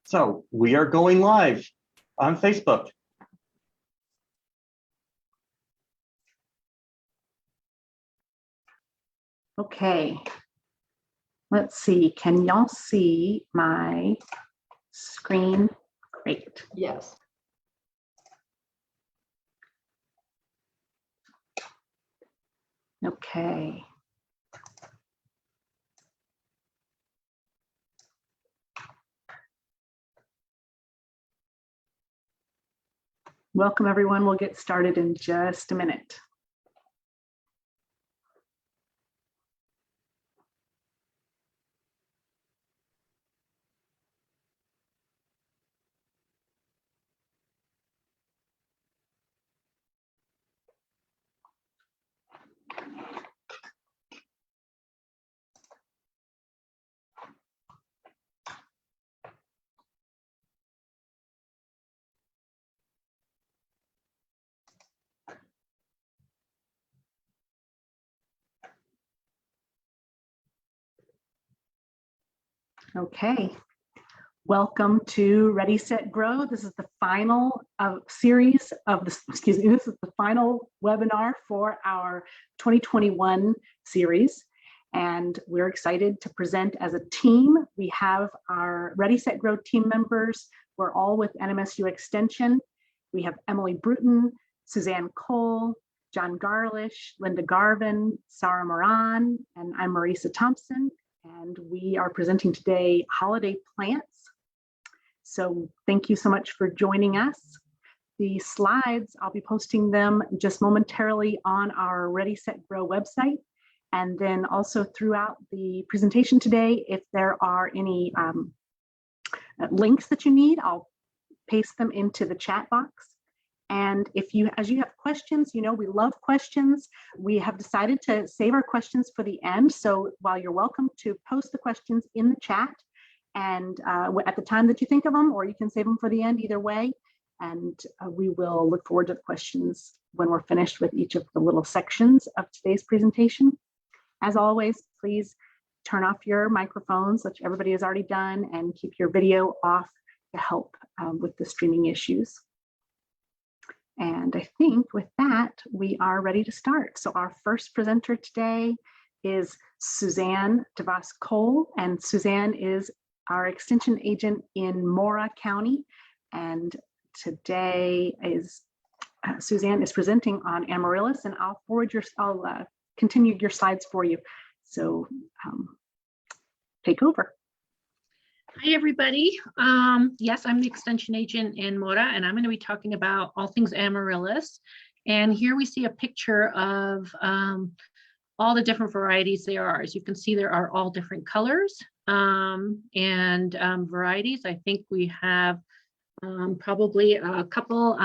So we are going live on Facebook. Okay, let's see. Can y'all see my screen? Great. Yes. Okay. Welcome, everyone. We'll get started in just a minute. Okay, welcome to Ready, Set, Grow. This is the final series of this, this is the final webinar for our 2021 series. And we're excited to present as a team. We have our Ready, Set, Grow team members. We're all with NMSU Extension. We have Emily Bruton, Suzanne Cole, John Garlish, Linda Garvin, Sarah Moran, and I'm Marisa Thompson. And we are presenting today holiday plants. So thank you so much for joining us. The slides, I'll be posting them just momentarily on our Ready, Set, Grow website. And then also throughout the presentation today, if there are any links that you need, I'll paste them into the chat box. And as you have questions, you know, we love questions. We have decided to save our questions for the end. So while you're welcome to post the questions in the chat and at the time that you think of them, or you can save them for the end, either way. And we will look forward to the questions when we're finished with each of the little sections of today's presentation. As always, please turn off your microphones, which everybody has already done, and keep your video off to help with the streaming issues. And I think with that, we are ready to start. So our first presenter today is Suzanne DeVos Cole, and Suzanne is our extension agent in Mora County. And today Suzanne is presenting on amaryllis, and I'll continue your slides for you. So take over. Hi, everybody. Yes, I'm the extension agent in Mora, and I'm going to be talking about all things amaryllis. And here we see a picture of all the different varieties there are. As you can see, there are all different colors and varieties. I think we have probably a couple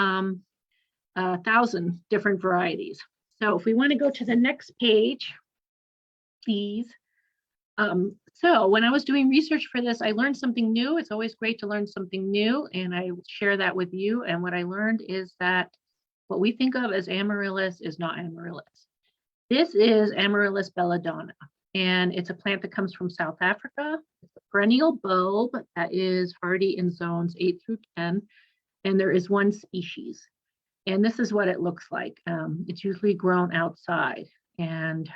thousand different varieties. So if we want to go to the next page, please. So when I was doing research for this, I learned something new. It's always great to learn something new, and I share that with you. And what I learned is that what we think of as amaryllis is not amaryllis. This is Amaryllis belladonna, and it's a plant that comes from South Africa. It's a perennial bulb that is hardy in zones 8 through 10, and there is one species. And this is what it looks like. It's usually grown outside, and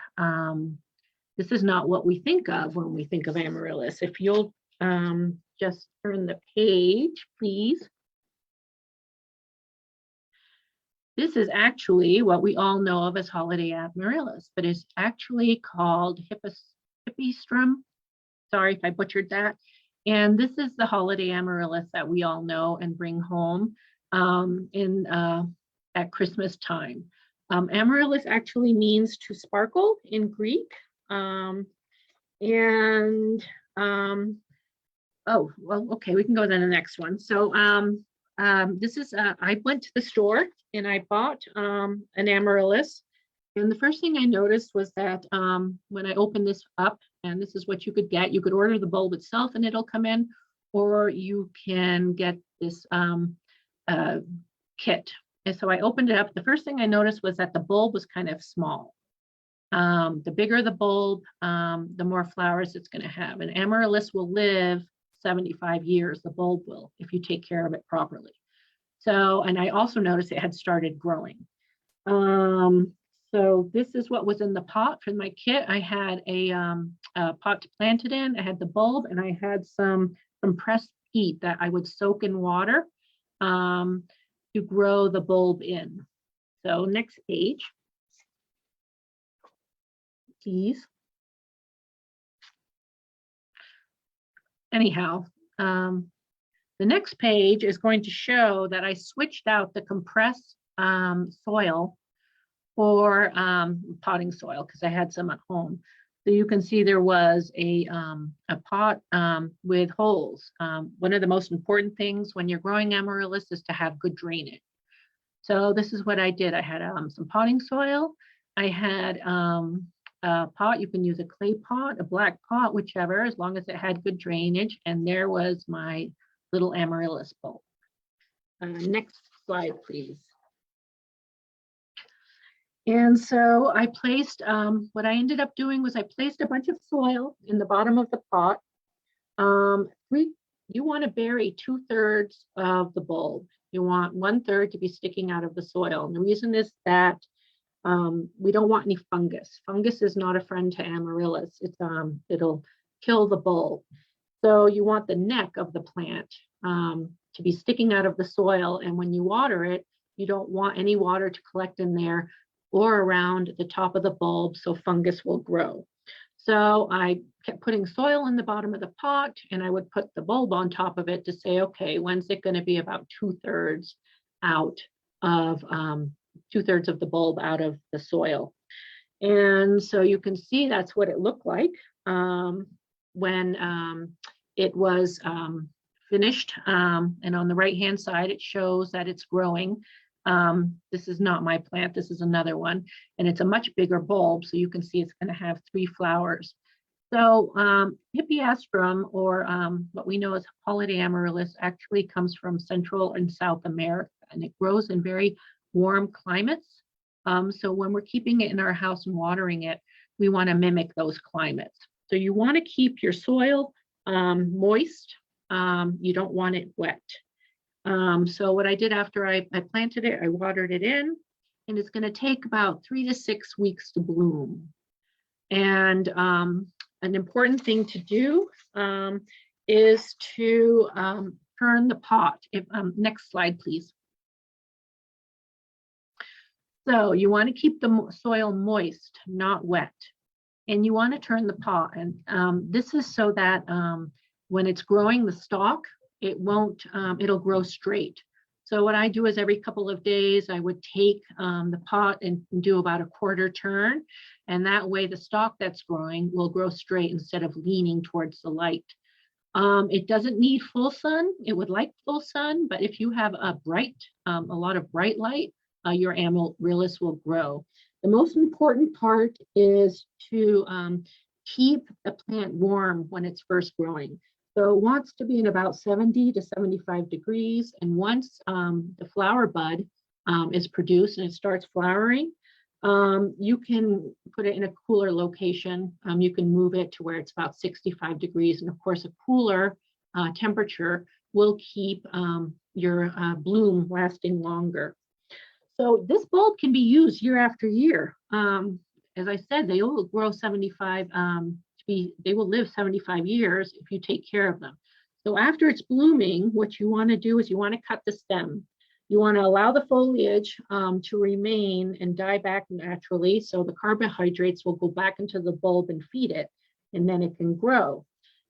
this is not what we think of when we think of amaryllis. If you'll just turn the page, please. This is actually what we all know of as holiday amaryllis, but it's actually called hippistrum. Sorry if I butchered that. And this is the holiday amaryllis that we all know and bring home at Christmas time. Amaryllis actually means to sparkle in Greek. Oh, well, okay, we can go to the next one. So this is, I went to the store and I bought an amaryllis. And the first thing I noticed was that when I opened this up, and this is what you could get, you could order the bulb itself and it'll come in, or you can get this kit. And so I opened it up. The first thing I noticed was that the bulb was kind of small. The bigger the bulb, the more flowers it's going to have. And amaryllis will live 75 years, the bulb will, if you take care of it properly. So, and I also noticed it had started growing. So this is what was in the pot from my kit. I had a pot to plant it in. I had the bulb, and I had some compressed peat that I would soak in water to grow the bulb in. So next page, please. Anyhow, the next page is going to show that I switched out the compressed soil for potting soil because I had some at home. So you can see there was a pot with holes. One of the most important things when you're growing amaryllis is to have good drainage. So this is what I did. I had some potting soil. I had a pot. You can use a clay pot, a black pot, whichever, as long as it had good drainage. And there was my little amaryllis bulb. Next slide, please. And so I placed, what I ended up doing was I placed a bunch of soil in the bottom of the pot. You want to bury 2/3 of the bulb. You want 1/3 to be sticking out of the soil. And the reason is that we don't want any fungus. Fungus is not a friend to amaryllis. It'll kill the bulb. So you want the neck of the plant to be sticking out of the soil. And when you water it, you don't want any water to collect in there or around the top of the bulb, so fungus will grow. So I kept putting soil in the bottom of the pot, and I would put the bulb on top of it to say, okay, when's it going to be about 2/3 out of 2/3 of the bulb out of the soil. And so you can see that's what it looked like when it was finished. And on the right-hand side, it shows that it's growing. This is not my plant, this is another one, and it's a much bigger bulb, so you can see it's going to have 3 flowers. So hippeastrum, or what we know as holiday amaryllis, actually comes from Central and South America, and it grows in very warm climates. So when we're keeping it in our house and watering it, we want to mimic those climates. So you want to keep your soil moist. You don't want it wet. So what I did after I planted it, I watered it in, and it's going to take about 3 to 6 weeks to bloom. And an important thing to do is to turn the pot. Next slide, please. So you want to keep the soil moist, not wet. And you want to turn the pot. And this is so that when it's growing the stalk, it'll grow straight. So what I do is every couple of days, I would take the pot and do about a quarter turn. And that way the stalk that's growing will grow straight instead of leaning towards the light. It doesn't need full sun. It would like full sun, but if you have a lot of bright light, your amaryllis will grow. The most important part is to keep the plant warm when it's first growing. So it wants to be in about 70 to 75 degrees. And once the flower bud is produced and it starts flowering, you can put it in a cooler location. You can move it to where it's about 65 degrees. And of course, a cooler temperature will keep your bloom lasting longer. So this bulb can be used year after year. As I said, they will grow 75, they will live 75 years if you take care of them. So after it's blooming, what you want to do is you want to cut the stem. You want to allow the foliage to remain and die back naturally, so the carbohydrates will go back into the bulb and feed it, and then it can grow.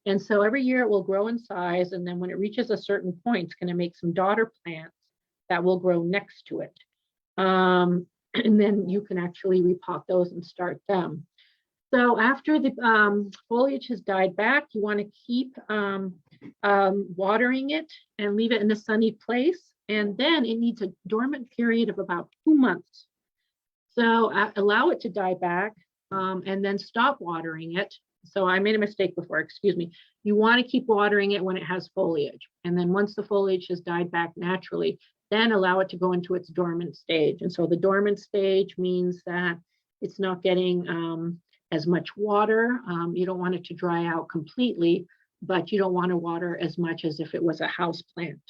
And so every year it will grow in size, and then when it reaches a certain point, it's going to make some daughter plants that will grow next to it. And then you can actually repot those and start them. So after the foliage has died back, you want to keep watering it and leave it in a sunny place. And then it needs a dormant period of about 2 months. So allow it to die back and then stop watering it. So I made a mistake before, excuse me. You want to keep watering it when it has foliage. And then once the foliage has died back naturally, then allow it to go into its dormant stage. And so the dormant stage means that it's not getting as much water. You don't want it to dry out completely, but you don't want to water as much as if it was a house plant.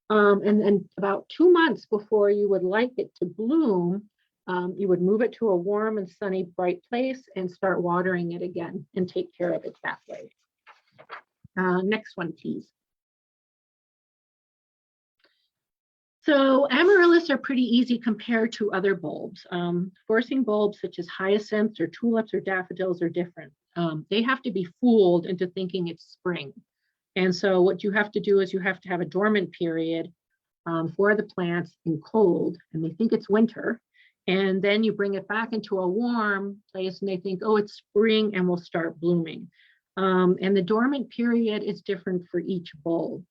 And then about 2 months before you would like it to bloom, you would move it to a warm and sunny, bright place and start watering it again and take care of it that way. Next one, please. So amaryllis are pretty easy compared to other bulbs. Forcing bulbs such as hyacinths or tulips or daffodils are different. They have to be fooled into thinking it's spring. And so what you have to do is you have to have a dormant period for the plants in cold, and they think it's winter. And then you bring it back into a warm place and they think, oh, it's spring and will start blooming. And the dormant period is different for each bulb.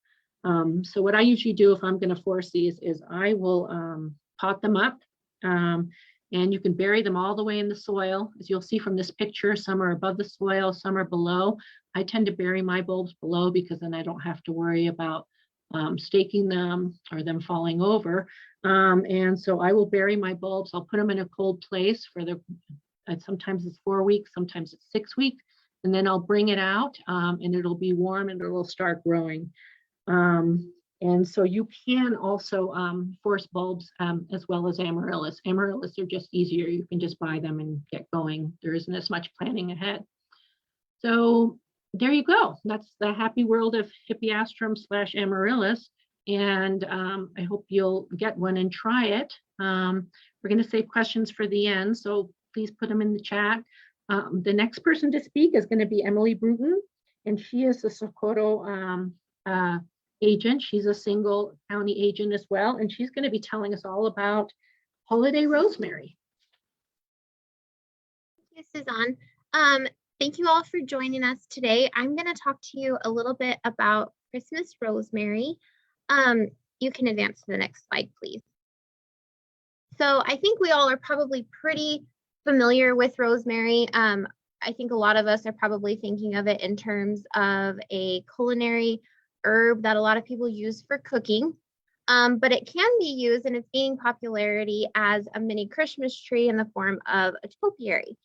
So what I usually do if I'm going to force these is I will pot them up, and you can bury them all the way in the soil. As you'll see from this picture, some are above the soil, some are below. I tend to bury my bulbs below because then I don't have to worry about staking them or them falling over. And so I will bury my bulbs. I'll put them in a cold place for sometimes it's 4 weeks, sometimes it's 6 weeks, and then I'll bring it out and it'll be warm and it'll start growing. And so you can also force bulbs as well as amaryllis. Amaryllis are just easier. You can just buy them and get going. There isn't as much planning ahead. So there you go. That's the happy world of Hippeastrum / amaryllis. And I hope you'll get one and try it. We're going to save questions for the end, so please put them in the chat. The next person to speak is going to be Emily Bruton, and she is the Socorro agent. She's a single county agent as well, and she's going to be telling us all about holiday rosemary. Thank you, Suzanne. Thank you all for joining us today. I'm going to talk to you a little bit about Christmas rosemary. You can advance to the next slide, please. So I think we all are probably pretty familiar with rosemary. I think a lot of us are probably thinking of it in terms of a culinary herb that a lot of people use for cooking, but it can be used and it's gaining popularity as a mini Christmas tree in the form of a topiary.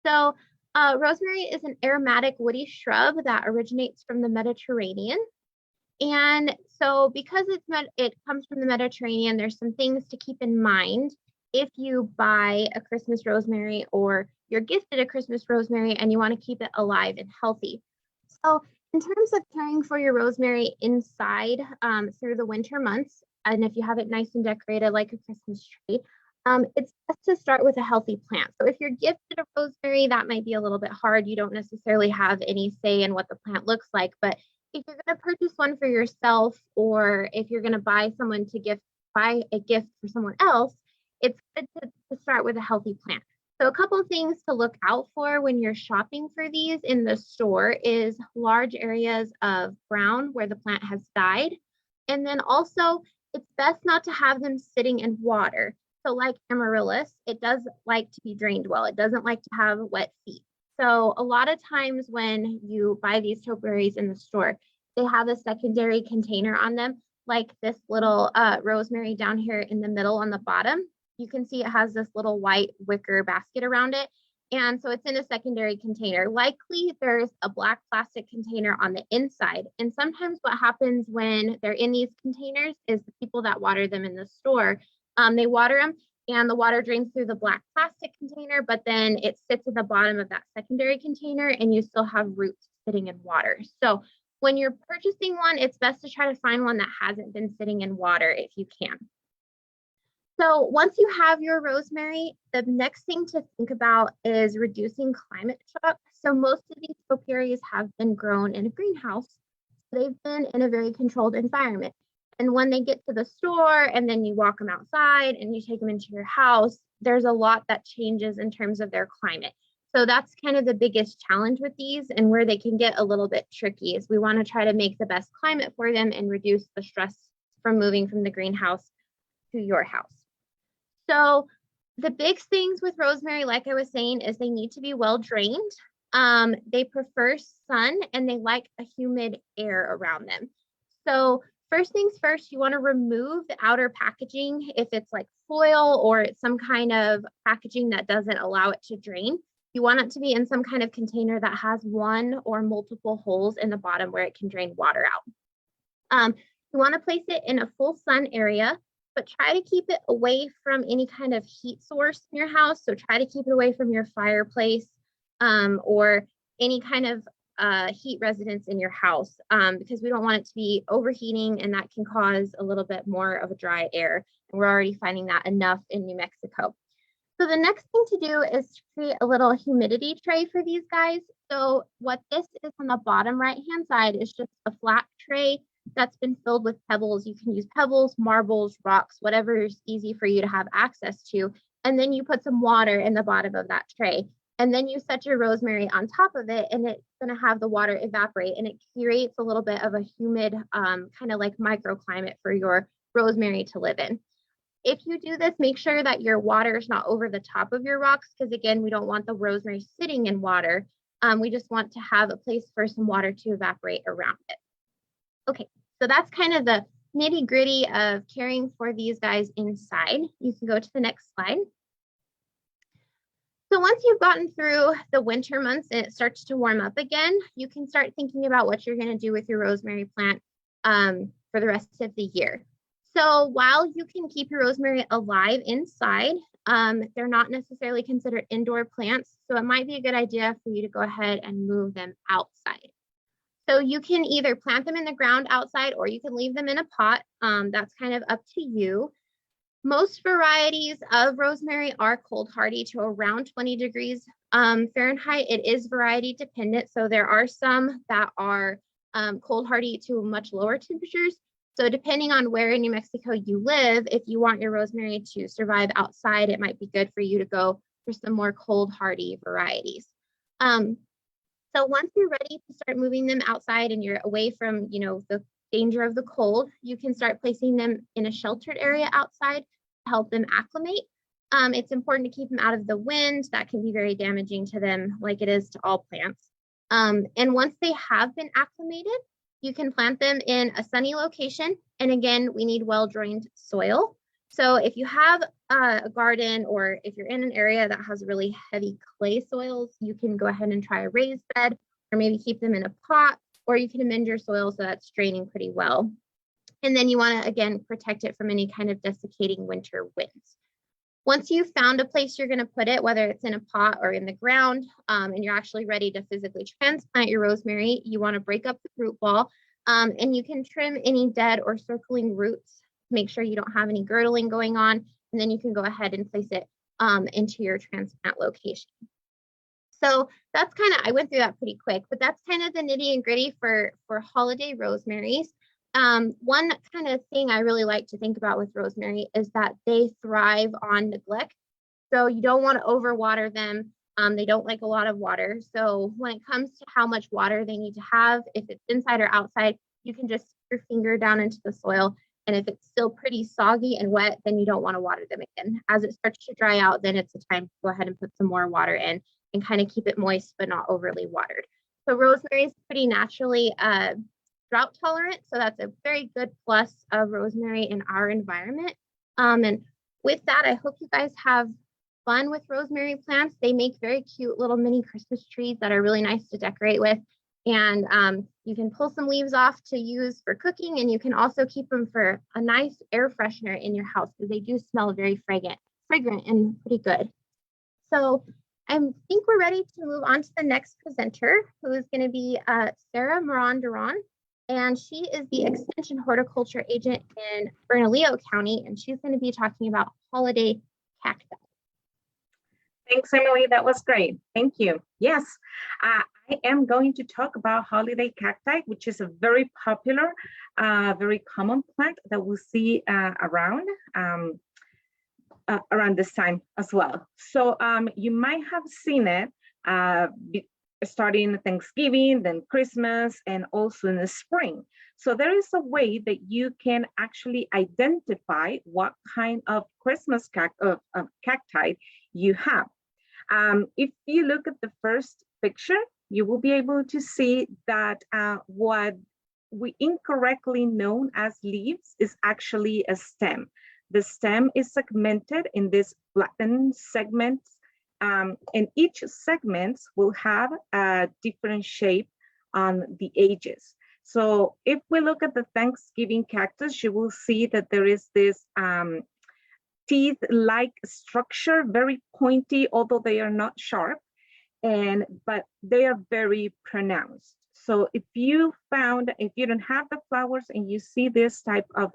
So rosemary is an aromatic woody shrub that originates from the Mediterranean. And so because it comes from the Mediterranean, there's some things to keep in mind if you buy a Christmas rosemary or you're gifted a Christmas rosemary and you want to keep it alive and healthy. So in terms of caring for your rosemary inside through the winter months, and if you have it nice and decorated like a Christmas tree, it's best to start with a healthy plant. So if you're gifted a rosemary, that might be a little bit hard. You don't necessarily have any say in what the plant looks like, but if you're going to purchase one for yourself, or if you're going to buy a gift for someone else, it's good to start with a healthy plant. So a couple of things to look out for when you're shopping for these in the store is large areas of brown where the plant has died. And then also, it's best not to have them sitting in water. So like amaryllis, it does like to be drained well. It doesn't like to have wet feet. So a lot of times when you buy these topiaries in the store, they have a secondary container on them, like this little rosemary down here in the middle on the bottom. You can see it has this little white wicker basket around it. And so it's in a secondary container. Likely there's a black plastic container on the inside. And sometimes what happens when they're in these containers is the people that water them in the store, they water them and the water drains through the black plastic container, but then it sits at the bottom of that secondary container and you still have roots sitting in water. So when you're purchasing one, it's best to try to find one that hasn't been sitting in water if you can. So once you have your rosemary, the next thing to think about is reducing climate shock. So most of these topiaries have been grown in a greenhouse. They've been in a very controlled environment. And when they get to the store and then you walk them outside and you take them into your house, there's a lot that changes in terms of their climate. So that's kind of the biggest challenge with these, and where they can get a little bit tricky is we want to try to make the best climate for them and reduce the stress from moving from the greenhouse to your house. So the big things with rosemary, like I was saying, is they need to be well drained. They prefer sun and they like a humid air around them. So first things first, you want to remove the outer packaging if it's like foil or it's some kind of packaging that doesn't allow it to drain. You want it to be in some kind of container that has one or multiple holes in the bottom where it can drain water out. You want to place it in a full sun area, but try to keep it away from any kind of heat source in your house. So try to keep it away from your fireplace or any kind of heat residence in your house because we don't want it to be overheating, and that can cause a little bit more of a dry air. And we're already finding that enough in New Mexico. So the next thing to do is to create a little humidity tray for these guys. So what this is on the bottom right-hand side is just a flat tray that's been filled with pebbles. You can use pebbles, marbles, rocks, whatever is easy for you to have access to. And then you put some water in the bottom of that tray. And then you set your rosemary on top of it, and it's going to have the water evaporate, and it creates a little bit of a humid kind of like microclimate for your rosemary to live in. If you do this, make sure that your water is not over the top of your rocks, because again, we don't want the rosemary sitting in water. We just want to have a place for some water to evaporate around it. Okay, so that's kind of the nitty gritty of caring for these guys inside. You can go to the next slide. So once you've gotten through the winter months and it starts to warm up again, you can start thinking about what you're going to do with your rosemary plant for the rest of the year. So while you can keep your rosemary alive inside, they're not necessarily considered indoor plants. So it might be a good idea for you to go ahead and move them outside. So you can either plant them in the ground outside, or you can leave them in a pot. That's kind of up to you. Most varieties of rosemary are cold hardy to around 20 degrees Fahrenheit. It is variety dependent. So there are some that are cold hardy to much lower temperatures. So depending on where in New Mexico you live, if you want your rosemary to survive outside, it might be good for you to go for some more cold hardy varieties. So once you're ready to start moving them outside and you're away from, the danger of the cold, you can start placing them in a sheltered area outside to help them acclimate. It's important to keep them out of the wind. That can be very damaging to them, like it is to all plants. And once they have been acclimated, you can plant them in a sunny location. And again, we need well-drained soil. So if you have a garden, or if you're in an area that has really heavy clay soils, you can go ahead and try a raised bed, or maybe keep them in a pot, or you can amend your soil so that's draining pretty well. And then you want to, again, protect it from any kind of desiccating winter winds. Once you've found a place you're going to put it, whether it's in a pot or in the ground, and you're actually ready to physically transplant your rosemary, you want to break up the root ball, and you can trim any dead or circling roots. Make sure you don't have any girdling going on, and then you can go ahead and place it into your transplant location. So that's kind of, I went through that pretty quick, but that's kind of the nitty and gritty for holiday rosemaries. One kind of thing I really like to think about with rosemary is that they thrive on neglect. So you don't want to overwater them. They don't like a lot of water. So when it comes to how much water they need to have, if it's inside or outside, you can just stick your finger down into the soil. And if it's still pretty soggy and wet, then you don't want to water them again. As it starts to dry out, then it's a time to go ahead and put some more water in and kind of keep it moist, but not overly watered. So rosemary is pretty naturally drought tolerant. So that's a very good plus of rosemary in our environment. And with that, I hope you guys have fun with rosemary plants. They make very cute little mini Christmas trees that are really nice to decorate with. And you can pull some leaves off to use for cooking, and you can also keep them for a nice air freshener in your house, because they do smell very fragrant and pretty good. So I think we're ready to move on to the next presenter, who is going to be Sarah Moran-Duran. And she is the Extension Horticulture Agent in Bernalillo County, and she's going to be talking about holiday cacti. Thanks, Emily. That was great. Thank you. Yes, I am going to talk about holiday cacti, which is a very popular, very common plant that we see around this time as well. So you might have seen it starting Thanksgiving, then Christmas, and also in the spring. So there is a way that you can actually identify what kind of Christmas cacti you have. If you look at the first picture, you will be able to see that what we incorrectly known as leaves is actually a stem. The stem is segmented in these flattened segments And each segment will have a different shape on the edges. So if we look at the Thanksgiving cactus, you will see that there is this teeth-like structure, very pointy, although they are not sharp, but they are very pronounced. So if you don't have the flowers and you see this type of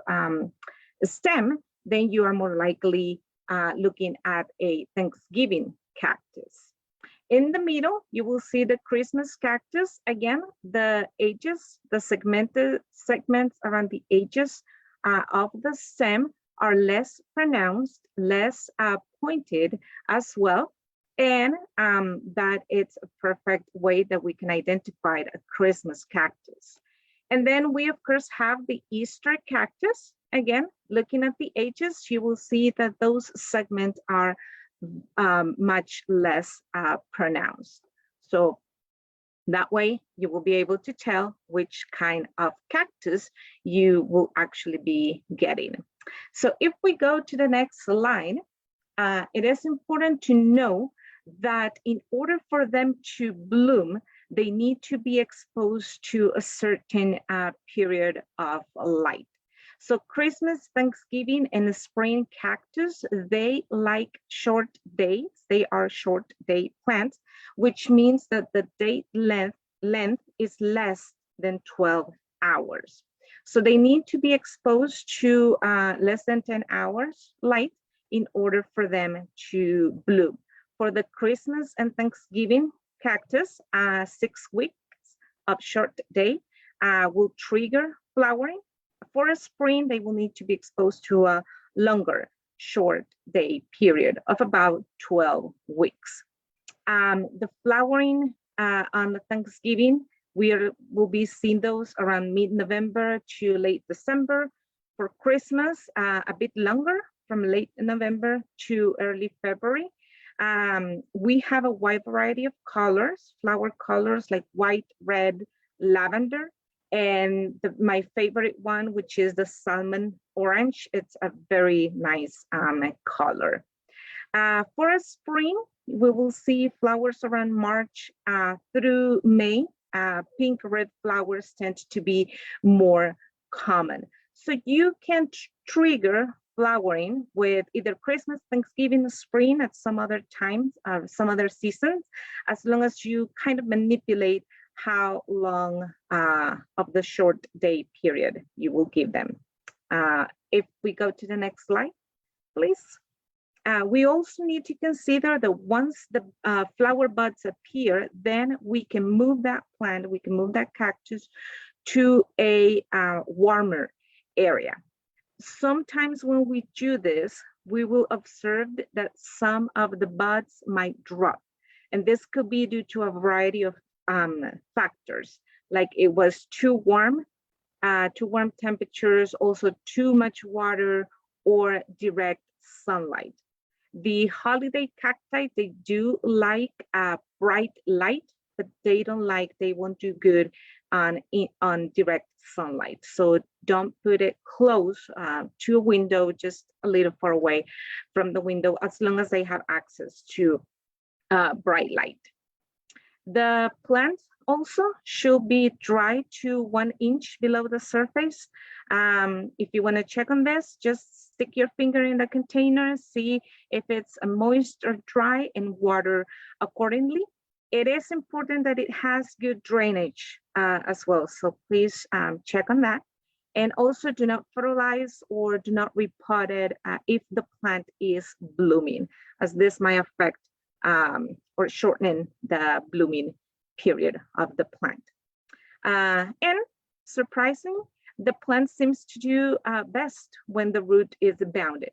stem, then you are more likely looking at a Thanksgiving cactus. In the middle, you will see the Christmas cactus. Again, the edges, the segments around the edges of the stem are less pronounced, less pointed as well. And that it's a perfect way that we can identify a Christmas cactus. And then we, of course, have the Easter cactus. Again, looking at the edges, you will see that those segments are much less pronounced. So that way you will be able to tell which kind of cactus you will actually be getting. So if we go to the next slide, it is important to know that in order for them to bloom, they need to be exposed to a certain period of light. So Christmas, Thanksgiving, and the spring cactus, they like short days. They are short day plants, which means that the day length is less than 12 hours. So they need to be exposed to less than 10 hours light in order for them to bloom. For the Christmas and Thanksgiving cactus, 6 weeks of short day will trigger flowering. For a spring, they will need to be exposed to a longer short day period of about 12 weeks. The flowering on the Thanksgiving, will be seeing those around mid-November to late December. For Christmas, a bit longer, from late November to early February. We have a wide variety of colors, flower colors like white, red, lavender, and my favorite one, which is the salmon orange. It's a very nice color. For a spring, we will see flowers around March through May. Pink, red flowers tend to be more common. So you can trigger flowering with either Christmas, Thanksgiving, spring at some other times, some other seasons, as long as you kind of manipulate how long of the short day period you will give them. If we go to the next slide, please. We also need to consider that once the flower buds appear, then we can move that plant, we can move that cactus to a warmer area. Sometimes when we do this, we will observe that some of the buds might drop. And this could be due to a variety of factors, like it was too warm temperatures, also too much water, or direct sunlight. The holiday cacti, they do like bright light, but they won't do good on direct sunlight. So don't put it close to a window, just a little far away from the window, as long as they have access to bright light. The plant also should be dry to 1 inch below the surface. If you want to check on this, just stick your finger in the container, see if it's moist or dry, and water accordingly. It is important that it has good drainage as well. So please check on that. And also do not fertilize or do not repot it if the plant is blooming, as this might affect or shorten the blooming period of the plant. And surprising, the plant seems to do best when the root is bounded.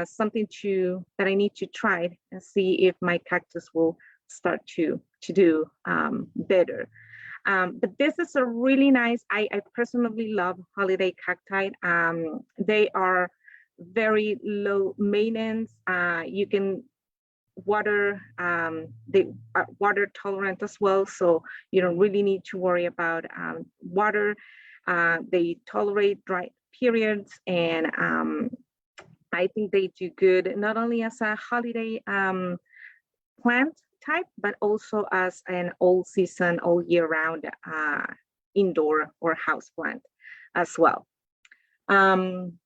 Something that I need to try and see if my cactus will start to do better. But this is a really nice, I personally love holiday cacti. They are very low maintenance. You can water, they are water tolerant as well, so you don't really need to worry about water. They tolerate dry periods, and I think they do good not only as a holiday plant type, but also as an all season, all year round indoor or house plant as well.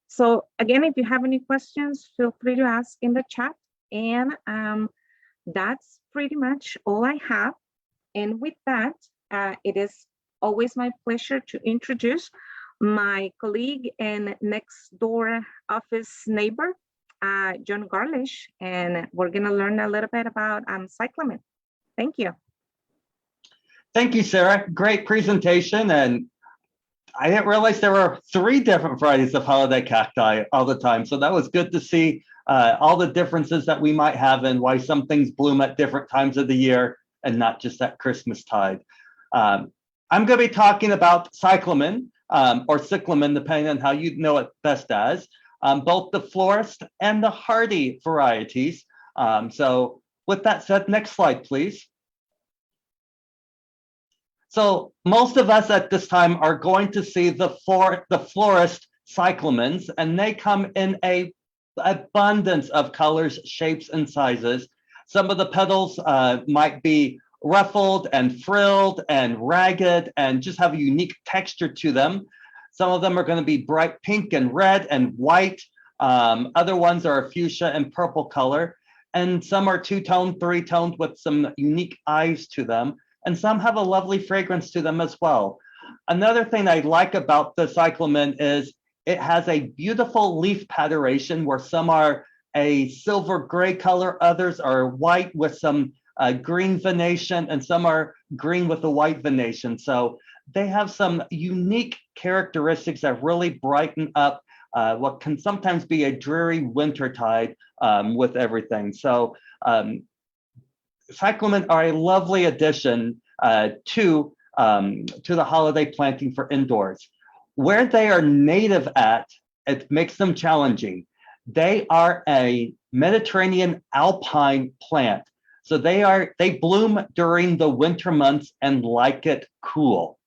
So again, if you have any questions, feel free to ask in the chat. And that's pretty much all I have. And with that, it is always my pleasure to introduce my colleague and next door office neighbor, John Garlish, and we're going to learn a little bit about Cyclamen. Thank you. Thank you, Sarah. Great presentation. And I didn't realize there were 3 different varieties of holiday cacti all the time. So that was good to see all the differences that we might have and why some things bloom at different times of the year and not just at Christmas tide. I'm going to be talking about Cyclamen or Cyclamen, depending on how you know it best as, both the Florist and the hardy varieties. So with that said, next slide, please. So most of us at this time are going to see the Florist Cyclamens, and they come in a abundance of colors, shapes, and sizes. Some of the petals might be ruffled and frilled and ragged and just have a unique texture to them. Some of them are going to be bright pink and red and white. Other ones are a fuchsia and purple color. And some are 2-toned, 3-toned with some unique eyes to them. And some have a lovely fragrance to them as well. Another thing I like about the Cyclamen is it has a beautiful leaf patternation where some are a silver gray color, others are white with some green venation, and some are green with a white venation. So they have some unique characteristics that really brighten up what can sometimes be a dreary wintertide with everything. So Cyclamen are a lovely addition to the holiday planting for indoors. Where they are native at, it makes them challenging. They are a Mediterranean alpine plant. So they bloom during the winter months and like it cool.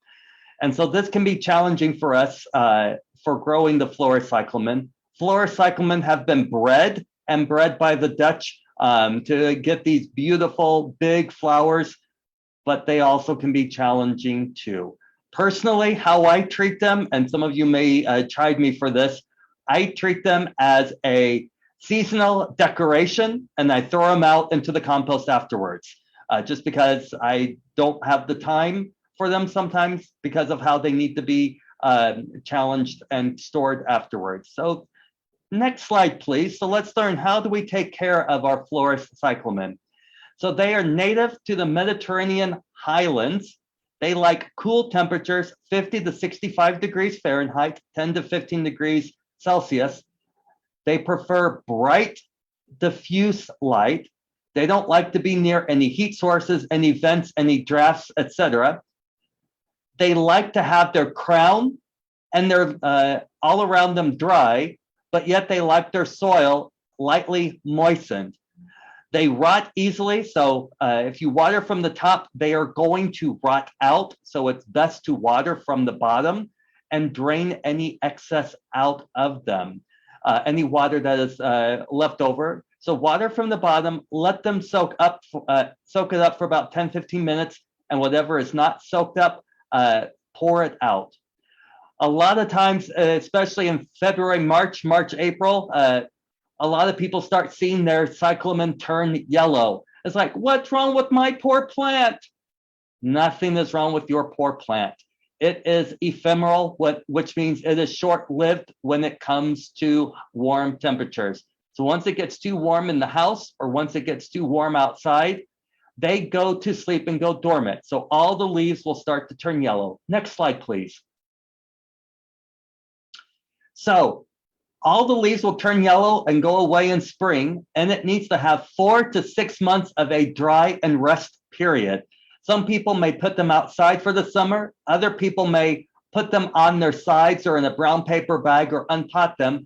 And so this can be challenging for us for growing the Florist Cyclamen. Florist Cyclamen have been bred by the Dutch to get these beautiful big flowers, but they also can be challenging too. Personally, how I treat them, and some of you may chide me for this, I treat them as a seasonal decoration and I throw them out into the compost afterwards, just because I don't have the time for them sometimes because of how they need to be challenged and stored afterwards. So next slide, please. So let's learn, how do we take care of our Florist Cyclamen? So they are native to the Mediterranean highlands. They like cool temperatures, 50 to 65 degrees Fahrenheit, 10 to 15 degrees Celsius. They prefer bright, diffuse light. They don't like to be near any heat sources, any vents, any drafts, etc. They like to have their crown and their all around them dry, but yet they like their soil lightly moistened. They rot easily, so if you water from the top, they are going to rot out. So it's best to water from the bottom and drain any excess out of them, any water that is left over. So water from the bottom, let them soak it up for about 10, 15 minutes, and whatever is not soaked up, pour it out. A lot of times, especially in February, March, April, a lot of people start seeing their Cyclamen turn yellow. It's like, what's wrong with my poor plant? Nothing is wrong with your poor plant. It is ephemeral, which means it is short-lived when it comes to warm temperatures. So once it gets too warm in the house or once it gets too warm outside, they go to sleep and go dormant. So all the leaves will start to turn yellow. Next slide, please. So all the leaves will turn yellow and go away in spring, and it needs to have 4 to 6 months of a dry and rest period. Some people may put them outside for the summer. Other people may put them on their sides or in a brown paper bag or unpot them.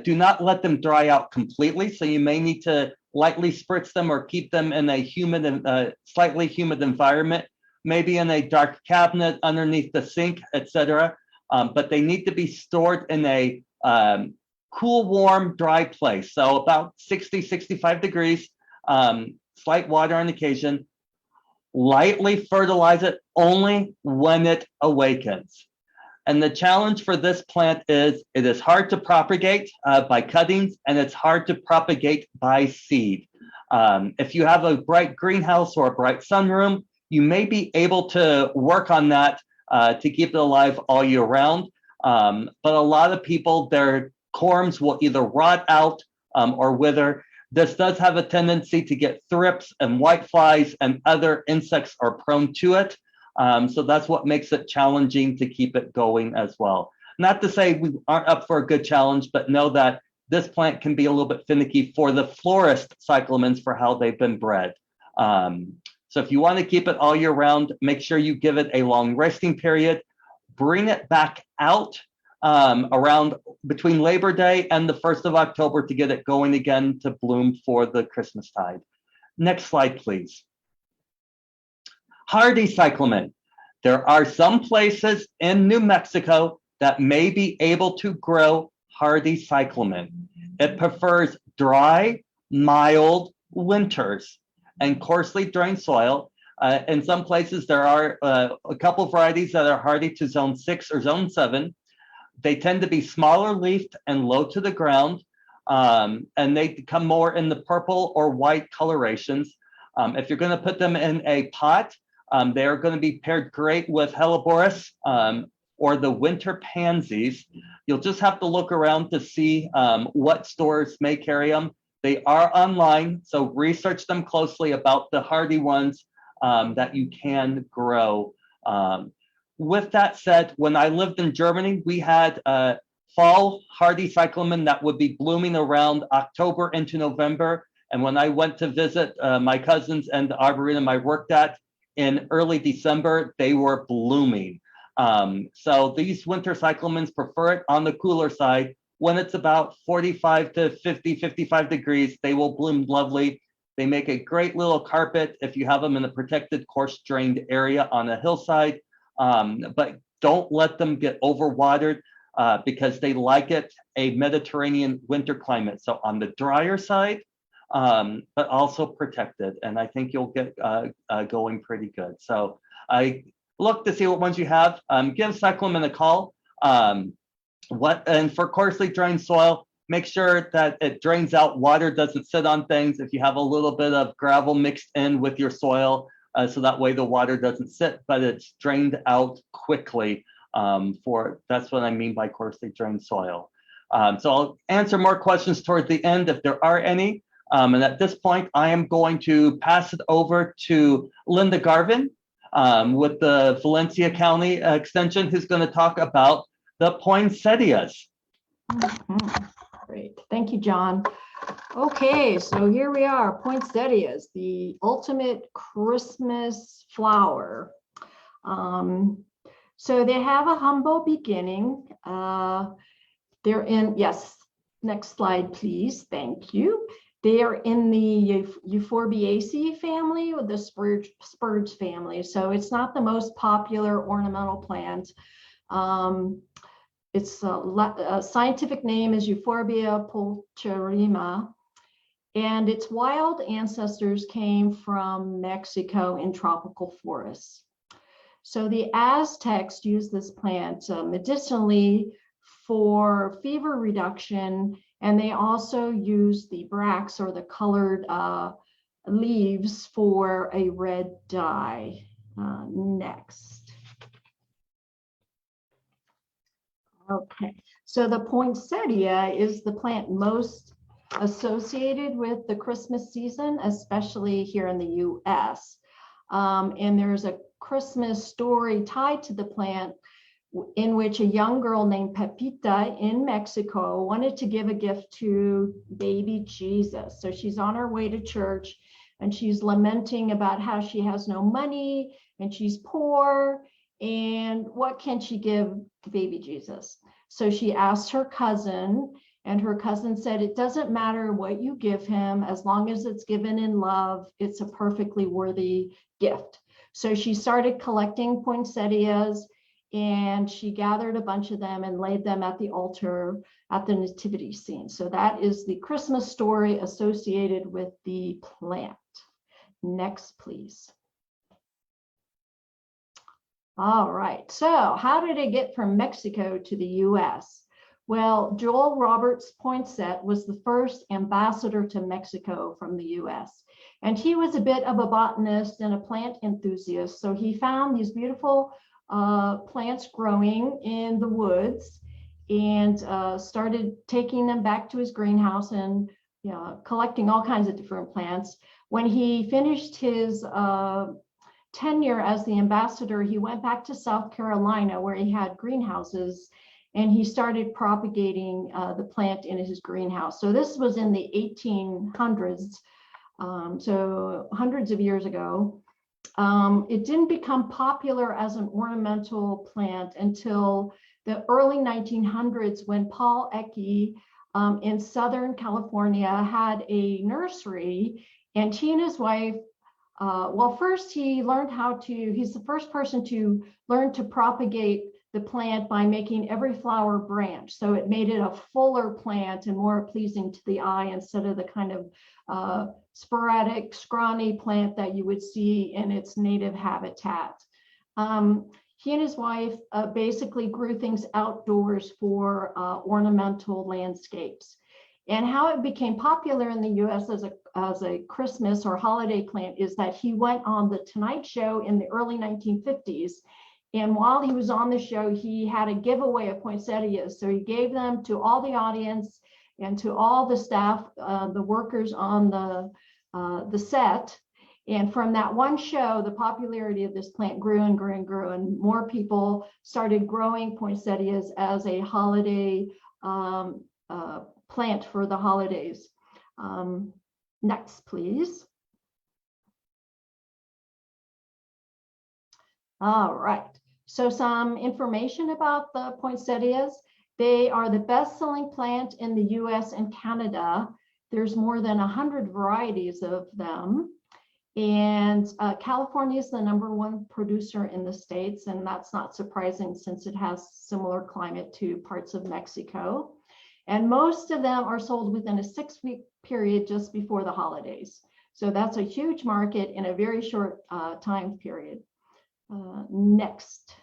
Do not let them dry out completely. So you may need to lightly spritz them or keep them in a humid and slightly humid environment, maybe in a dark cabinet underneath the sink, etc. But they need to be stored in a cool, warm, dry place. So about 60, 65 degrees. slight water on occasion. Lightly fertilize it only when it awakens. And the challenge for this plant is it is hard to propagate by cuttings, and it's hard to propagate by seed. If you have a bright greenhouse or a bright sunroom, you may be able to work on that to keep it alive all year round. But a lot of people, their corms will either rot out or wither. This does have a tendency to get thrips and whiteflies, and other insects are prone to it. So that's what makes it challenging to keep it going as well. Not to say we aren't up for a good challenge, but know that this plant can be a little bit finicky for the florist cyclamens for how they've been bred. So if you want to keep it all year round, make sure you give it a long resting period. Bring it back out around between Labor Day and the 1st of October to get it going again to bloom for the Christmastide. Next slide, please. Hardy cyclamen. There are some places in New Mexico that may be able to grow hardy cyclamen. It prefers dry, mild winters and coarsely drained soil. In some places, there are a couple of varieties that are hardy to zone 6 or zone 7. They tend to be smaller leafed and low to the ground, and they come more in the purple or white colorations. If you're going to put them in a pot, they are going to be paired great with Helleborus or the winter pansies. You'll just have to look around to see what stores may carry them. They are online, so research them closely about the hardy ones that you can grow. With that said, when I lived in Germany, we had fall hardy cyclamen that would be blooming around October into November. And when I went to visit my cousins and the arboretum I worked at in early December, they were blooming. So these winter cyclamens prefer it on the cooler side. When it's about 45 to 50, 55 degrees, they will bloom lovely. They make a great little carpet if you have them in a protected, coarse drained area on a hillside. But don't let them get overwatered because they like it a Mediterranean winter climate. So on the drier side, but also protected. And I think you'll get going pretty good. So I look to see what ones you have. Give Cyclamen a call. And for coarsely drained soil, make sure that it drains out. Water doesn't sit on things. If you have a little bit of gravel mixed in with your soil, so that way the water doesn't sit, but it's drained out quickly. That's what I mean by coarsely drained soil. So I'll answer more questions towards the end if there are any. And at this point, I am going to pass it over to Linda Garvin with the Valencia County Extension, who's going to talk about the poinsettias. Great, thank you, John. Okay, so here we are, poinsettias, the ultimate Christmas flower. So they have a humble beginning. They're in, yes, next slide, please. Thank you. They are in the Euphorbiaceae family or the spurge family. So it's not the most popular ornamental plant. Its scientific name is Euphorbia pulcherrima, and its wild ancestors came from Mexico in tropical forests. So the Aztecs used this plant medicinally for fever reduction, and they also used the bracts or the colored leaves for a red dye. Next. Okay, so the poinsettia is the plant most associated with the Christmas season, especially here in the US. And there's a Christmas story tied to the plant in which a young girl named Pepita in Mexico wanted to give a gift to baby Jesus. So she's on her way to church and she's lamenting about how she has no money and she's poor. And what can she give baby Jesus? So she asked her cousin, and her cousin said, it doesn't matter what you give him, as long as it's given in love, it's a perfectly worthy gift. So she started collecting poinsettias, and she gathered a bunch of them and laid them at the altar at the nativity scene. So that is the Christmas story associated with the plant. Next, please. All right, so how did it get from Mexico to the US? Well, Joel Roberts Poinsett was the first ambassador to Mexico from the US. And he was a bit of a botanist and a plant enthusiast. So he found these beautiful plants growing in the woods and started taking them back to his greenhouse and collecting all kinds of different plants. When he finished his tenure as the ambassador, he went back to South Carolina where he had greenhouses, and he started propagating the plant in his greenhouse. So this was in the 1800s, so hundreds of years ago. It didn't become popular as an ornamental plant until the early 1900s when Paul Ecke in Southern California had a nursery, and he and his wife, well, first he learned he's the first person to learn to propagate the plant by making every flower branch. So it made it a fuller plant and more pleasing to the eye instead of the kind of sporadic, scrawny plant that you would see in its native habitat. He and his wife basically grew things outdoors for ornamental landscapes. And how it became popular in the US as a Christmas or holiday plant is that he went on the Tonight Show in the early 1950s. And while he was on the show, he had a giveaway of poinsettias. So he gave them to all the audience and to all the staff, the workers on the set. And from that one show, the popularity of this plant grew and grew and grew, and more people started growing poinsettias as a holiday plant for the holidays. Next, please. All right, so some information about the poinsettias. They are the best-selling plant in the US and Canada. There's more than 100 varieties of them. And California is the #1 producer in the States, and that's not surprising since it has similar climate to parts of Mexico. And most of them are sold within a 6-week period just before the holidays. So that's a huge market in a very short time period. Next.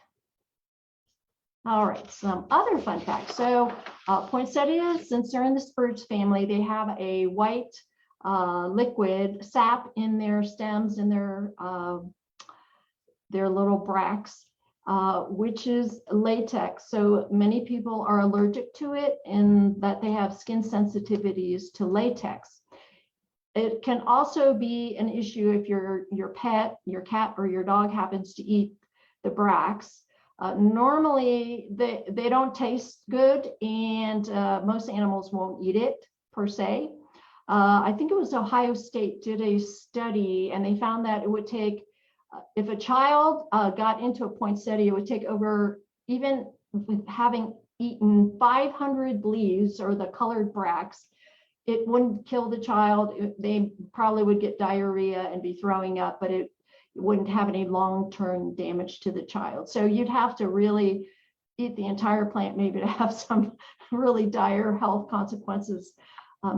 All right, some other fun facts. So poinsettias, since they're in the spurge family, they have a white liquid sap in their stems and their little bracts, which is latex. So many people are allergic to it in that they have skin sensitivities to latex. It can also be an issue if your pet, your cat or your dog happens to eat the bracts. Normally, they don't taste good, and most animals won't eat it per se. I think it was Ohio State did a study, and they found that it would take, if a child got into a poinsettia, it would take over, even with having eaten 500 leaves or the colored bracts, it wouldn't kill the child. They probably would get diarrhea and be throwing up, but it wouldn't have any long-term damage to the child. So you'd have to really eat the entire plant maybe to have some really dire health consequences.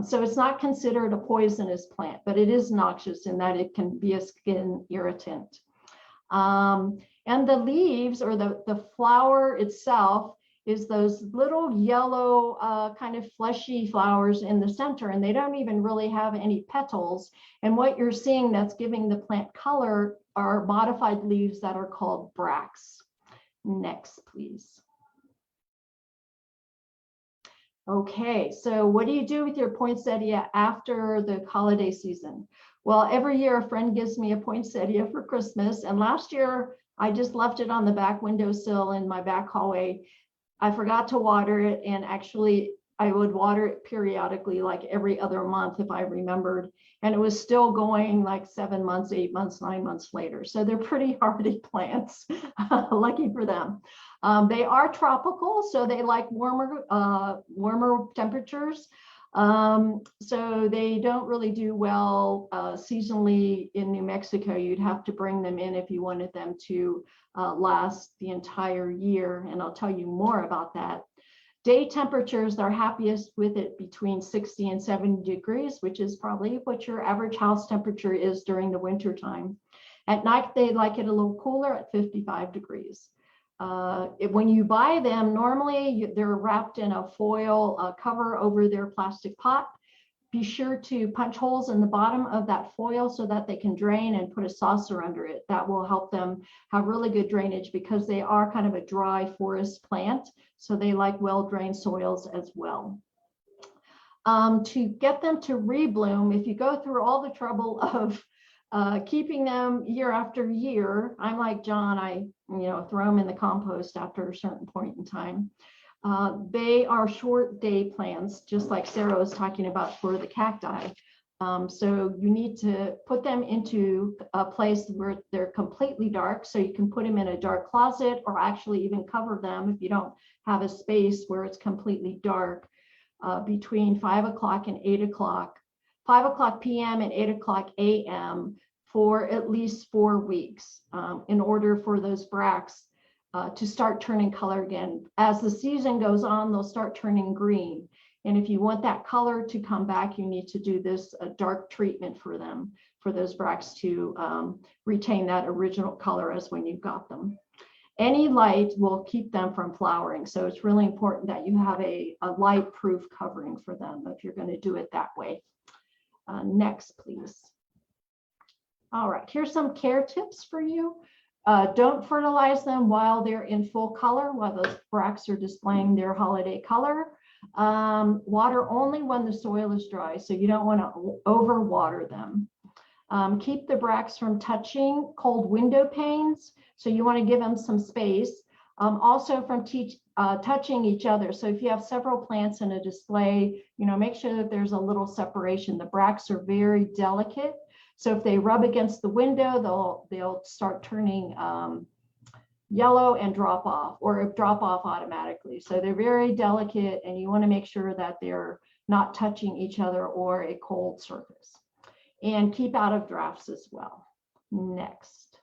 So it's not considered a poisonous plant, but it is noxious in that it can be a skin irritant. And the leaves or the flower itself is those little yellow kind of fleshy flowers in the center, and they don't even really have any petals. And what you're seeing that's giving the plant color are modified leaves that are called bracts. Next, please. Okay, so what do you do with your poinsettia after the holiday season? Well, every year a friend gives me a poinsettia for Christmas, and last year I just left it on the back windowsill in my back hallway. I forgot to water it, and actually I would water it periodically, like every other month if I remembered, and it was still going like 7 months, 8 months, 9 months later. So they're pretty hardy plants, lucky for them. They are tropical, so they like warmer temperatures. So they don't really do well seasonally in New Mexico. You'd have to bring them in if you wanted them to last the entire year, and I'll tell you more about that. Day temperatures, they're happiest with it between 60 and 70 degrees, which is probably what your average house temperature is during the winter time. At night, they like it a little cooler at 55 degrees. When you buy them, normally they're wrapped in a foil cover over their plastic pot. Be sure to punch holes in the bottom of that foil so that they can drain, and put a saucer under it. That will help them have really good drainage because they are kind of a dry forest plant. So they like well-drained soils as well. To get them to rebloom, if you go through all the trouble of keeping them year after year, I'm like John, I throw them in the compost after a certain point in time. They are short day plants, just like Sarah was talking about for the cacti. So you need to put them into a place where they're completely dark. So you can put them in a dark closet, or actually even cover them if you don't have a space where it's completely dark, between 5 o'clock and 8 o'clock, 5 o'clock p.m. and 8 o'clock a.m. for at least 4 weeks, in order for those bracts to start turning color again. As the season goes on, they'll start turning green. And if you want that color to come back, you need to do this dark treatment for them, for those bracts to retain that original color as when you got them. Any light will keep them from flowering. So it's really important that you have a light-proof covering for them if you're going to do it that way. Next, please. All right, here's some care tips for you. Don't fertilize them while they're in full color, while those bracts are displaying their holiday color. Water only when the soil is dry, so you don't want to overwater them. Keep the bracts from touching cold window panes, so you want to give them some space. Also from touching each other. So if you have several plants in a display, make sure that there's a little separation. The bracts are very delicate. So if they rub against the window, they'll start turning yellow and drop off, or drop off automatically. So they're very delicate, and you want to make sure that they're not touching each other or a cold surface. And keep out of drafts as well. Next.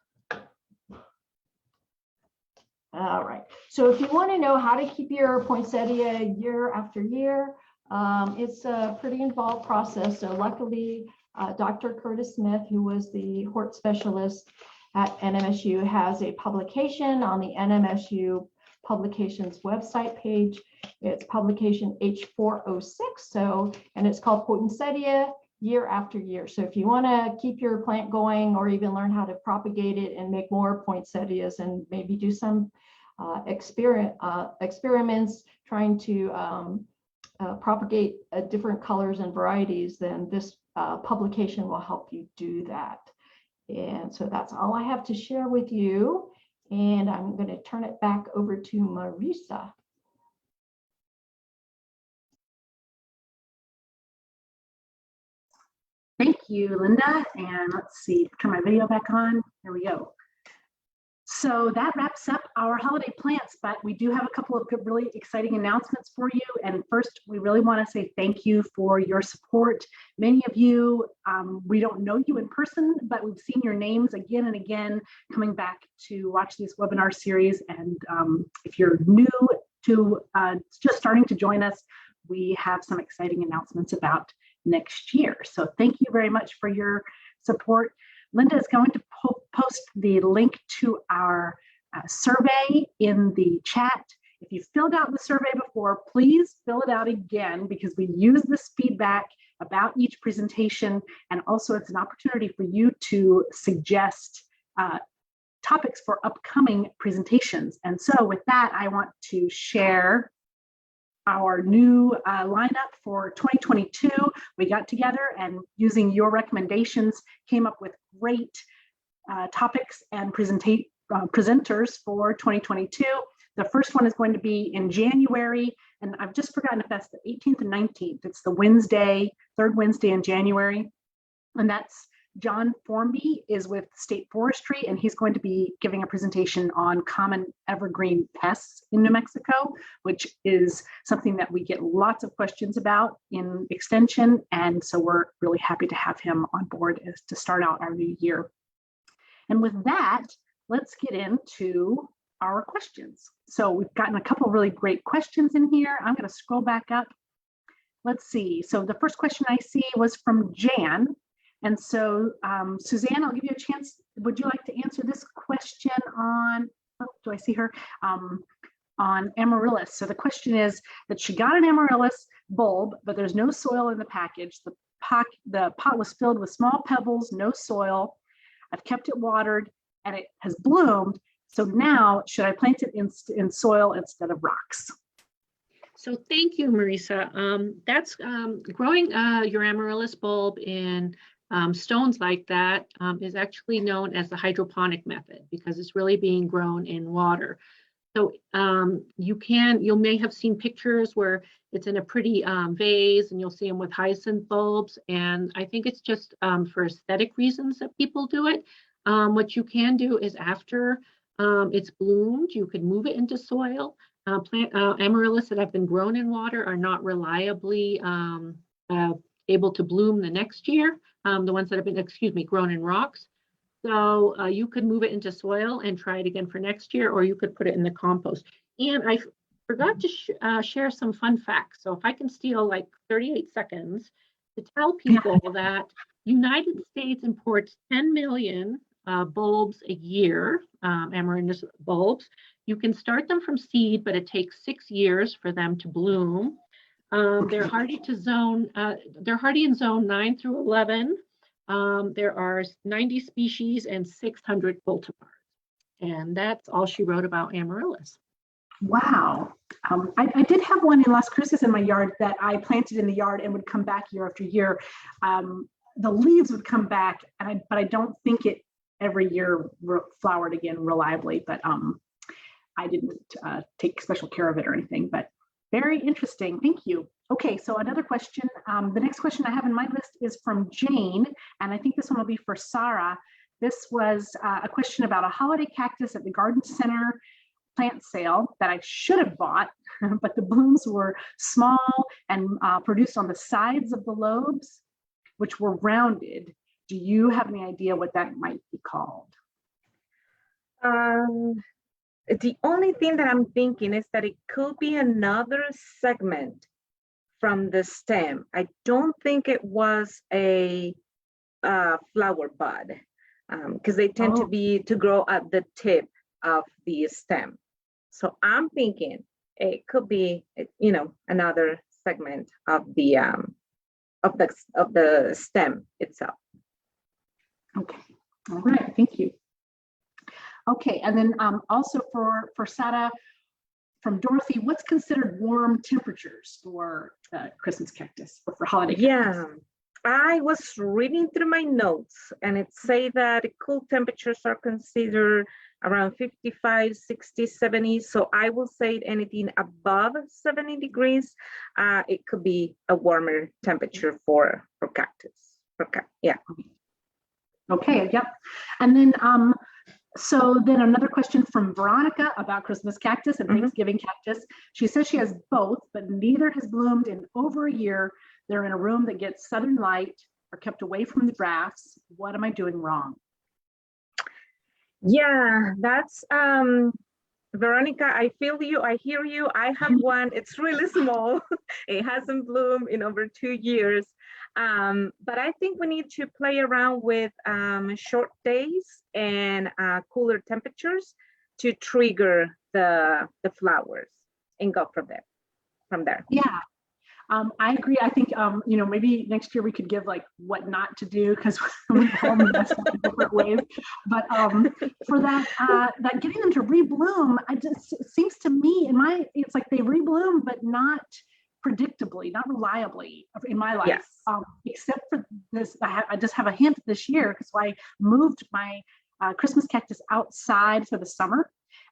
All right. So if you want to know how to keep your poinsettia year after year, it's a pretty involved process. So luckily, Dr. Curtis Smith, who was the hort specialist at NMSU, has a publication on the NMSU publications website page. It's publication H406. And it's called Poinsettia Year After Year. So if you want to keep your plant going, or even learn how to propagate it and make more poinsettias, and maybe do some experiments trying to propagate different colors and varieties, then this publication will help you do that. And so that's all I have to share with you. And I'm going to turn it back over to Marisa. Thank you, Linda. And let's see, turn my video back on. There we go. So that wraps up our holiday plants, but we do have a couple of really exciting announcements for you. And first, we really want to say thank you for your support. Many of you, we don't know you in person, but we've seen your names again and again coming back to watch this webinar series. And if you're new to just starting to join us, we have some exciting announcements about next year. So thank you very much for your support. Linda is going to post the link to our survey in the chat. If you filled out the survey before, please fill it out again, because we use this feedback about each presentation, and also it's an opportunity for you to suggest topics for upcoming presentations. And so with that, I want to share our new lineup for 2022. We got together and, using your recommendations, came up with great topics and presenters for 2022. The first one is going to be in January, and I've just forgotten if that's the 18th and 19th. It's the Wednesday, third Wednesday in January, and that's John Formby is with State Forestry, and he's going to be giving a presentation on common evergreen pests in New Mexico, which is something that we get lots of questions about in Extension. And so we're really happy to have him on board to start out our new year. And with that, let's get into our questions. So we've gotten a couple really great questions in here. I'm going to scroll back up. Let's see. So the first question I see was from Jan. And so Suzanne, I'll give you a chance. Would you like to answer this question on, oh, do I see her? On amaryllis. So the question is that she got an amaryllis bulb, but there's no soil in the package. The pot was filled with small pebbles, no soil. I've kept it watered and it has bloomed. So now should I plant it in soil instead of rocks? So thank you, Marisa. That's growing your amaryllis bulb in stones like that is actually known as the hydroponic method because it's really being grown in water. So you may have seen pictures where it's in a pretty vase and you'll see them with hyacinth bulbs. And I think it's just for aesthetic reasons that people do it. What you can do is after it's bloomed, you could move it into soil. Amaryllis that have been grown in water are not reliably able to bloom the next year. The ones that have been, grown in rocks. So you could move it into soil and try it again for next year, or you could put it in the compost. And I forgot to share some fun facts. So if I can steal like 38 seconds to tell people that United States imports 10 million bulbs a year, amaryllis bulbs. You can start them from seed, but it takes 6 years for them to bloom. They're hardy to zone. They're hardy in zone 9 through 11. There are 90 species and 600 cultivars, and that's all she wrote about amaryllis. Wow. I did have one in Las Cruces in my yard that I planted in the yard and would come back year after year. The leaves would come back, but I don't think it every year flowered again reliably. But I didn't take special care of it or anything. But very interesting. Thank you. Okay, so another question. The next question I have in my list is from Jane, and I think this one will be for Sarah. This was a question about a holiday cactus at the garden center plant sale that I should have bought, but the blooms were small and produced on the sides of the lobes, which were rounded. Do you have any idea what that might be called? The only thing that I'm thinking is that it could be another segment from the stem. I don't think it was a flower bud because they tend to grow at the tip of the stem. So I'm thinking it could be, another segment of the stem itself. Okay, all right, thank you. Okay, and then also for Sarah, from Dorothy, what's considered warm temperatures for Christmas cactus or for holiday cactus? Yeah, I was reading through my notes and it say that cool temperatures are considered around 55, 60, 70. So I will say anything above 70 degrees, it could be a warmer temperature for cactus. Yeah. Okay, yep. And then so then another question from Veronica about Christmas cactus and Thanksgiving cactus. She says she has both, but neither has bloomed in over a year. They're in a room that gets southern light, are kept away from the drafts. What am I doing wrong? Yeah, that's Veronica, I feel you, I hear you. I have one, it's really small. It hasn't bloomed in over 2 years. But I think we need to play around with short days and cooler temperatures to trigger the flowers and go from there. Yeah, I agree. I think, maybe next year we could give like what not to do because we've all messed up in different ways. But for that getting them to rebloom, it seems to me it's like they rebloom, but not predictably, not reliably in my life. Yes. Except for this, I just have a hint this year because I moved my Christmas cactus outside for the summer.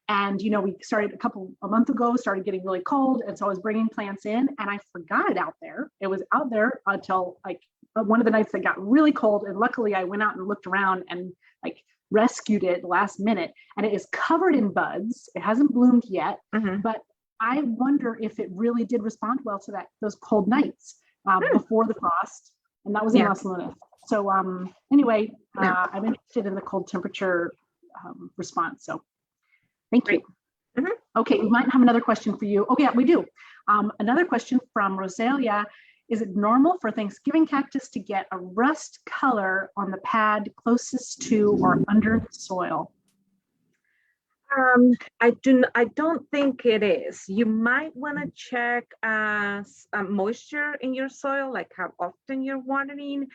And, we started a month ago, started getting really cold. And so I was bringing plants in and I forgot it out there. It was out there until like one of the nights that got really cold. And luckily I went out and looked around and like rescued it last minute. And it is covered in buds. It hasn't bloomed yet, but I wonder if it really did respond well to those cold nights before the frost. And that was in Las Lunas. So anyway, I'm interested in the cold temperature response. So Thank Great. you. Mhm. Okay, we might have another question for you. Oh yeah, we do. Another question from Rosalia. Is it normal for Thanksgiving cactus to get a rust color on the pad closest to or under the soil? I don't think it is. You might want to check moisture in your soil, like how often you're watering.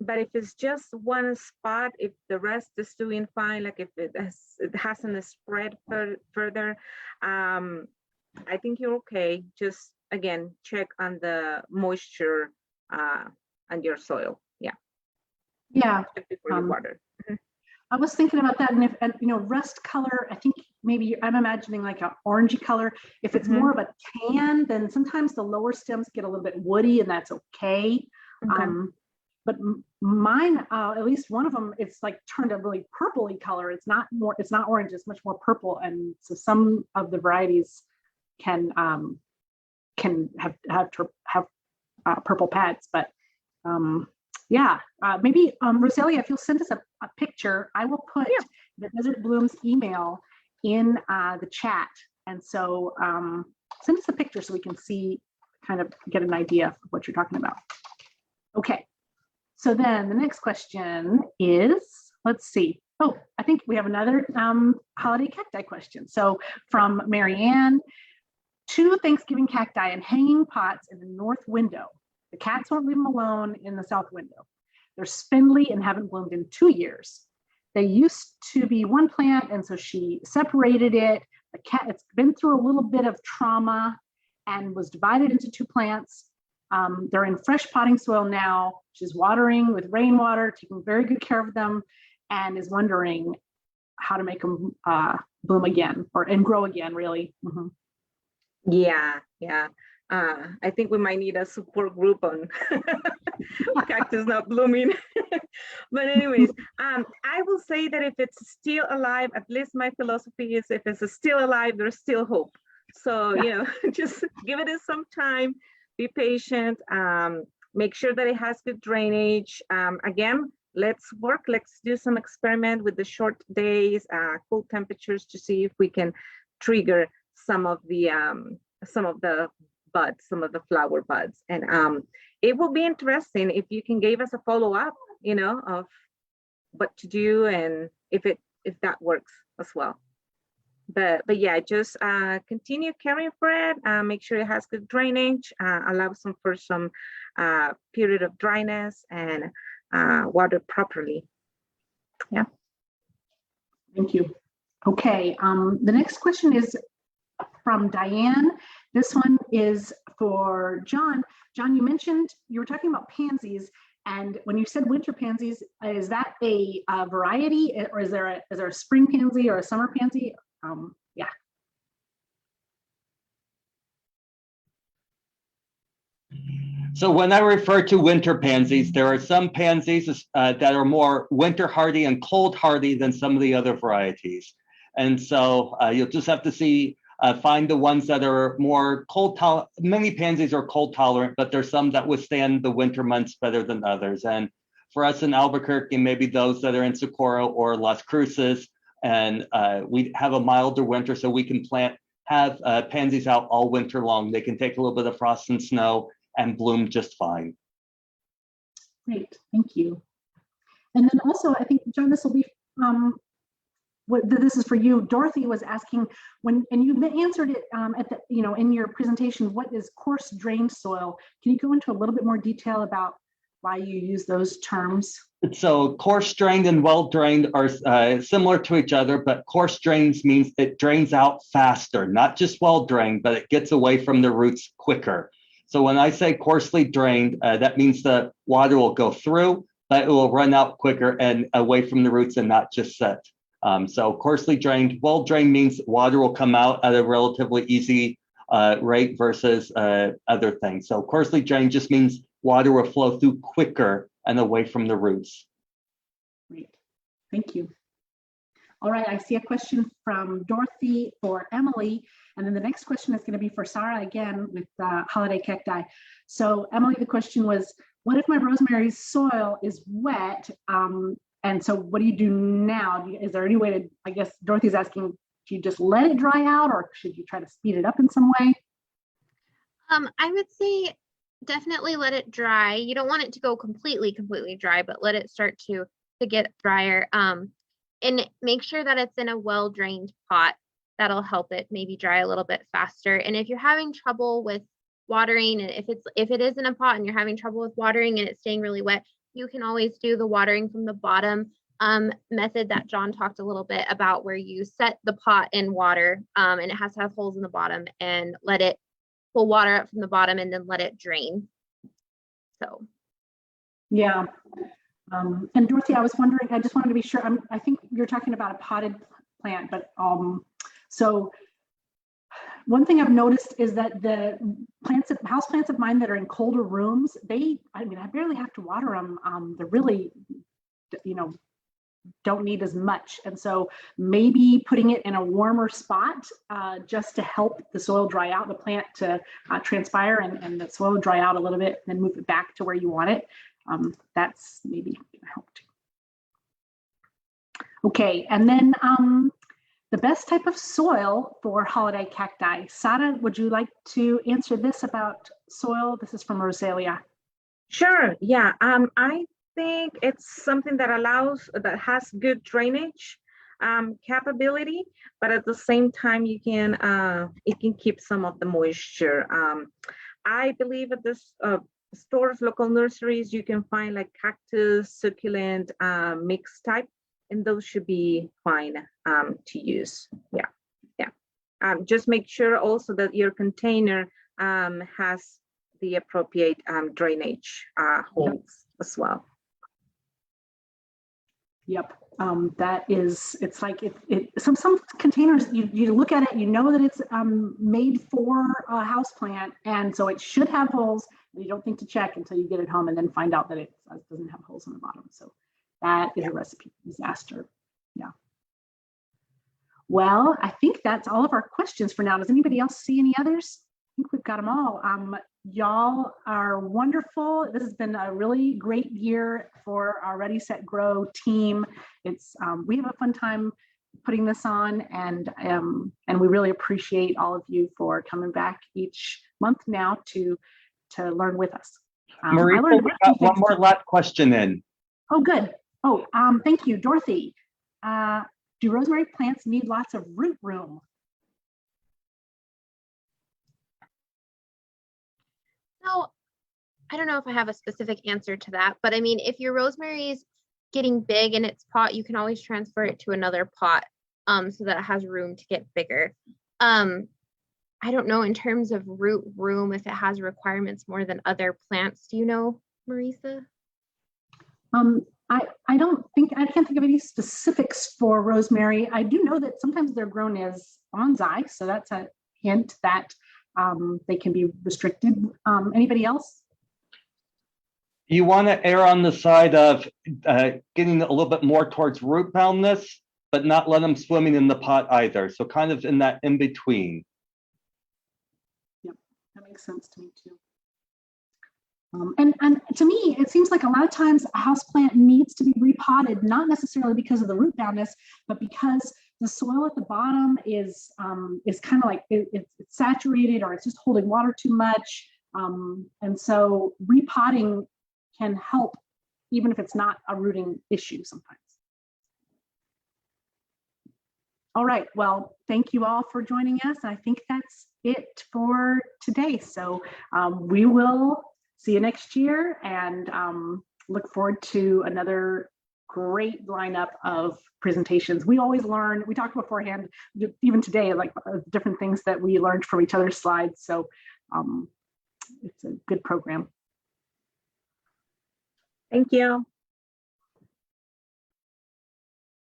But if it's just one spot, if the rest is doing fine, like if it hasn't spread further, I think you're okay. Just again, check on the moisture on your soil. Yeah. Yeah. Check before you water. I was thinking about that, and if rust color, I think maybe I'm imagining like an orangey color. If it's more of a tan, then sometimes the lower stems get a little bit woody, and that's okay. But mine, at least one of them, it's like turned a really purpley color. It's not orange, it's much more purple, and so some of the varieties can have purple pads, but yeah, maybe Rosalia, if you'll send us a picture, I will put the Desert Blooms email in the chat, and so send us a picture so we can see, kind of get an idea of what you're talking about. Okay, so then the next question is, let's see. Oh, I think we have another holiday cacti question. So from Marianne, 2 Thanksgiving cacti in hanging pots in the north window. The cats won't leave them alone in the south window. They're spindly and haven't bloomed in 2 years. They used to be one plant, and so she separated it. The cat, it's been through a little bit of trauma and was divided into 2 plants. They're in fresh potting soil now. She's watering with rainwater, taking very good care of them, and is wondering how to make them bloom again and grow again, really. Yeah. I think we might need a support group on cactus not blooming. But anyways, I will say that if it's still alive, at least my philosophy is if it's still alive, there's still hope. So, just give it some time, be patient, make sure that it has good drainage. Again, let's do some experiment with the short days, cool temperatures to see if we can trigger some of the buds, some of the flower buds. And it will be interesting if you can give us a follow-up, of what to do and if that works as well. But yeah, just continue caring for it, make sure it has good drainage, allow for some period of dryness, and water properly. Yeah. Thank you. Okay, the next question is from Diane. This one is for John. John, you mentioned you were talking about pansies, and when you said winter pansies, is that a variety, or is there a spring pansy or a summer pansy? Yeah. So when I refer to winter pansies, there are some pansies that are more winter hardy and cold hardy than some of the other varieties. And so you'll just have to find the ones that are more cold tolerant. Many pansies are cold tolerant, but there's some that withstand the winter months better than others. And for us in Albuquerque, maybe those that are in Socorro or Las Cruces, and we have a milder winter, so we can have pansies out all winter long. They can take a little bit of frost and snow and bloom just fine. Great, thank you. And then also, I think, John, this will be, this is for you. Dorothy was asking, and you answered it in your presentation, what is coarse drained soil? Can you go into a little bit more detail about why you use those terms? So coarse drained and well drained are similar to each other, but coarse drains means it drains out faster, not just well drained, but it gets away from the roots quicker. So when I say coarsely drained, that means the water will go through, but it will run out quicker and away from the roots and not just set. So coarsely drained. Well drained means water will come out at a relatively easy rate versus other things. So coarsely drained just means water will flow through quicker and away from the roots. Great, thank you. All right, I see a question from Dorothy for Emily, and then the next question is going to be for Sarah again with holiday cacti. So Emily, the question was, what if my rosemary's soil is wet And so what do you do now? Is there any way to, I guess Dorothy's asking, do you just let it dry out or should you try to speed it up in some way? I would say definitely let it dry. You don't want it to go completely dry, but let it start to get drier. And make sure that it's in a well-drained pot. That'll help it maybe dry a little bit faster. And if you're having trouble with watering, and if it is in a pot and you're having trouble with watering and it's staying really wet, you can always do the watering from the bottom method that John talked a little bit about, where you set the pot in water and it has to have holes in the bottom, and let it pull water up from the bottom and then let it drain. So yeah. And Dorothy, I was wondering, I just wanted to be sure, I think you're talking about a potted plant, but so one thing I've noticed is that the house plants of mine that are in colder rooms, I barely have to water them. They're really, don't need as much. And so maybe putting it in a warmer spot just to help the soil dry out, the plant to transpire and the soil dry out a little bit, then move it back to where you want it. That's maybe gonna help too. Okay, and then the best type of soil for holiday cacti. Sada, would you like to answer this about soil? This is from Rosalia. Sure. Yeah. I think it's something that has good drainage capability, but at the same time, it can keep some of the moisture. I believe at this stores, local nurseries, you can find like cactus, succulent, mixed type, and those should be fine to use. Yeah. Just make sure also that your container has the appropriate drainage holes as well. Yep, it's like some containers, you look at it, you know that it's made for a house plant, and so it should have holes, and you don't think to check until you get it home and then find out that it doesn't have holes in the bottom. So that is a recipe disaster. Yeah. Well, I think that's all of our questions for now. Does anybody else see any others? I think we've got them all. Y'all are wonderful. This has been a really great year for our Ready, Set, Grow team. We have a fun time putting this on, and we really appreciate all of you for coming back each month now to learn with us. Marie, we got one more last question in. Oh, good. Oh, thank you, Dorothy. Do rosemary plants need lots of root room? So I don't know if I have a specific answer to that, but I mean, if your rosemary is getting big in its pot, you can always transfer it to another pot so that it has room to get bigger. I don't know in terms of root room if it has requirements more than other plants. Do you know, Marisa? I can't think of any specifics for rosemary. I do know that sometimes they're grown as bonsai, so that's a hint that they can be restricted. Anybody else? You want to err on the side of getting a little bit more towards root boundness, but not let them swimming in the pot either. So kind of in that in between. Yep, that makes sense to me too. And to me, it seems like a lot of times a houseplant needs to be repotted, not necessarily because of the root boundness, but because the soil at the bottom is kind of like it's saturated, or it's just holding water too much. And so repotting can help, even if it's not a rooting issue sometimes. All right, well, thank you all for joining us. I think that's it for today. So we will see you next year, and look forward to another great lineup of presentations. We always learn, we talked beforehand, even today, like different things that we learned from each other's slides. So it's a good program. Thank you.